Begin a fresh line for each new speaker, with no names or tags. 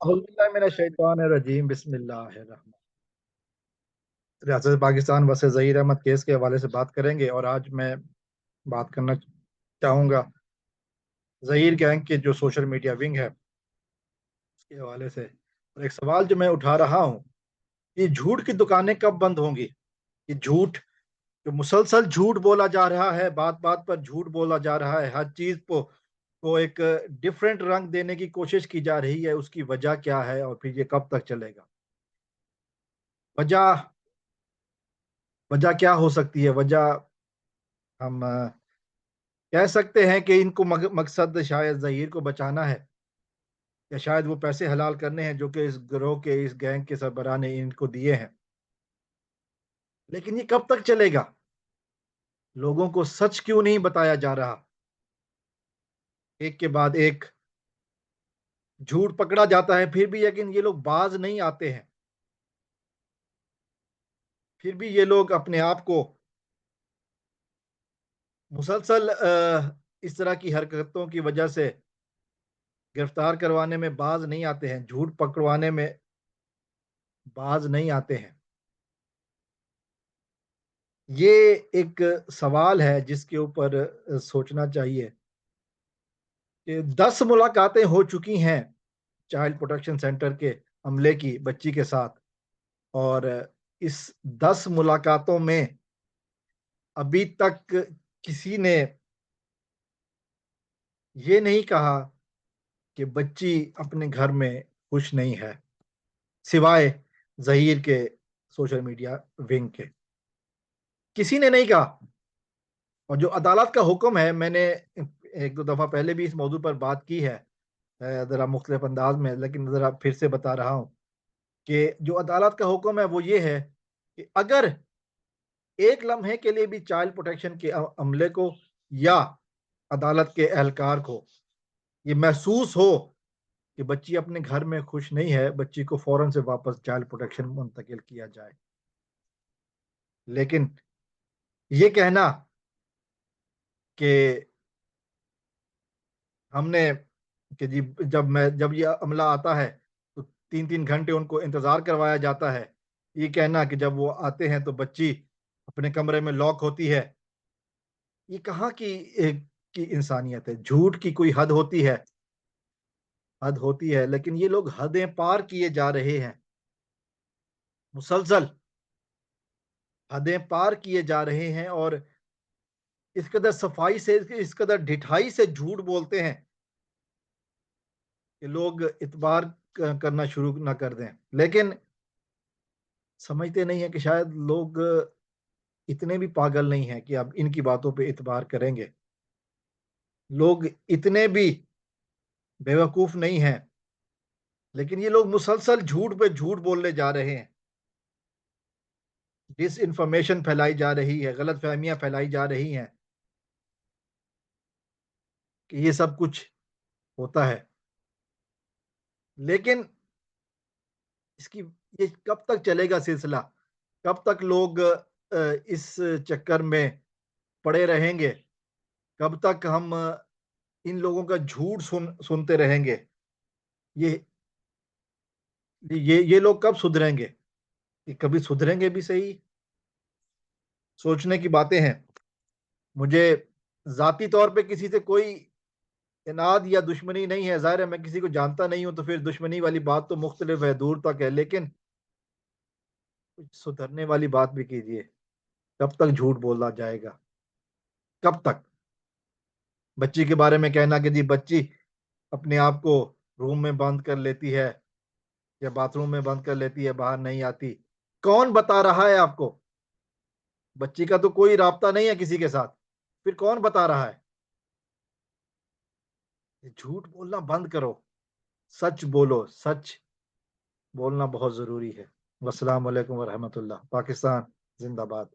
अऊज़ुबिल्लाहिमिनश्शैतानिर्रजीम बिस्मिल्लाहिर्रहमान। रियासत Pakistan versus Zaheer Ahmad case के हवाले से बात करेंगे और आज मैं बात करना चाहूँगा ज़हीर गैंग के जो सोशल मीडिया विंग है उसके हवाले से। और एक सवाल जो मैं उठा रहा हूँ, ये झूठ की दुकानें कब बंद होंगी? ये झूठ जो मुसलसल झूठ बोला जा रहा है, बात बात पर झूठ बोला जा रहा है, हर चीज़ को एक डिफरेंट रंग देने की कोशिश की जा रही है, उसकी वजह क्या है और फिर ये कब तक चलेगा? वजह वजह क्या हो सकती है? वजह हम कह सकते हैं कि इनको मकसद शायद ज़हीर को बचाना है, या शायद वो पैसे हलाल करने हैं जो कि इस गिरोह के, इस गैंग के सरबराह ने इनको दिए हैं। लेकिन ये कब तक चलेगा? लोगों को सच क्यों नहीं बताया जा रहा? एक के बाद एक झूठ पकड़ा जाता है, फिर भी लेकिन ये लोग बाज नहीं आते हैं। फिर भी ये लोग अपने आप को मुसलसल इस तरह की हरकतों की वजह से गिरफ्तार करवाने में बाज नहीं आते हैं, झूठ पकड़वाने में बाज नहीं आते हैं। ये एक सवाल है जिसके ऊपर सोचना चाहिए कि 10 मुलाकातें हो चुकी हैं चाइल्ड प्रोटेक्शन सेंटर के अमले की बच्ची के साथ, और इस 10 मुलाकातों में अभी तक किसी ने ये नहीं कहा कि बच्ची अपने घर में खुश नहीं है, सिवाय ज़हीर के सोशल मीडिया विंग के। किसी ने नहीं कहा। और जो अदालत का हुक्म है, मैंने एक दो दफ़ा पहले भी इस मौजू पर बात की है, ज़रा मुख्तलिफ अंदाज में, लेकिन ज़रा फिर से बता रहा हूँ कि जो अदालत का हुक्म है वो ये है कि अगर एक लम्हे के लिए भी चाइल्ड प्रोटेक्शन के अमले को या अदालत के एहलकार को ये महसूस हो कि बच्ची अपने घर में खुश नहीं है, बच्ची को फौरन से वापस चाइल्ड प्रोटेक्शन मुंतकिल किया जाए। लेकिन ये कहना कि हमने कि जी जब ये अमला आता है तो 3-3 घंटे उनको इंतज़ार करवाया जाता है। ये कहना कि जब वो आते हैं तो बच्ची अपने कमरे में लॉक होती है, ये कहाँ की इंसानियत है? झूठ की कोई हद होती है, लेकिन ये लोग हदें पार किए जा रहे हैं। मुसलसल हदें पार किए जा रहे हैं और इस कदर सफाई से, इस कदर ढिठाई से झूठ बोलते हैं कि लोग इतबार करना शुरू ना कर दें। लेकिन समझते नहीं है कि शायद लोग इतने भी पागल नहीं हैं कि अब इनकी बातों पे इतबार करेंगे। लोग इतने भी बेवकूफ नहीं हैं, लेकिन ये लोग मुसलसल झूठ पे झूठ बोलने जा रहे हैं। डिस इन्फॉर्मेशन फैलाई जा रही है, गलत फहमियां फैलाई जा रही हैं कि ये सब कुछ होता है। लेकिन इसकी ये कब तक चलेगा सिलसिला? कब तक लोग इस चक्कर में पड़े रहेंगे? कब तक हम इन लोगों का झूठ सुनते रहेंगे? ये ये लोग कब सुधरेंगे? कि कभी सुधरेंगे भी सही? सोचने की बातें हैं। मुझे ज़ाती तौर पे किसी से कोई इनाद या दुश्मनी नहीं है। ज़ाहिर है मैं किसी को जानता नहीं हूँ तो फिर दुश्मनी वाली बात तो मुख्तलिफ है, दूर तक है। लेकिन कुछ सुधरने वाली बात भी कीजिए। कब तक झूठ बोला जाएगा? कब तक? बच्ची के बारे में कहना कि जी बच्ची अपने आप को रूम में बंद कर लेती है या बाथरूम में बंद कर लेती है, बाहर नहीं आती। कौन बता रहा है आपको? बच्ची का तो कोई राब्ता नहीं है किसी के साथ। फिर कौन बता रहा है? ये झूठ बोलना बंद करो। सच बोलो। सच बोलना बहुत ज़रूरी है। वस्सलाम वालेकुम व रहमतुल्लाह। पाकिस्तान ज़िंदाबाद।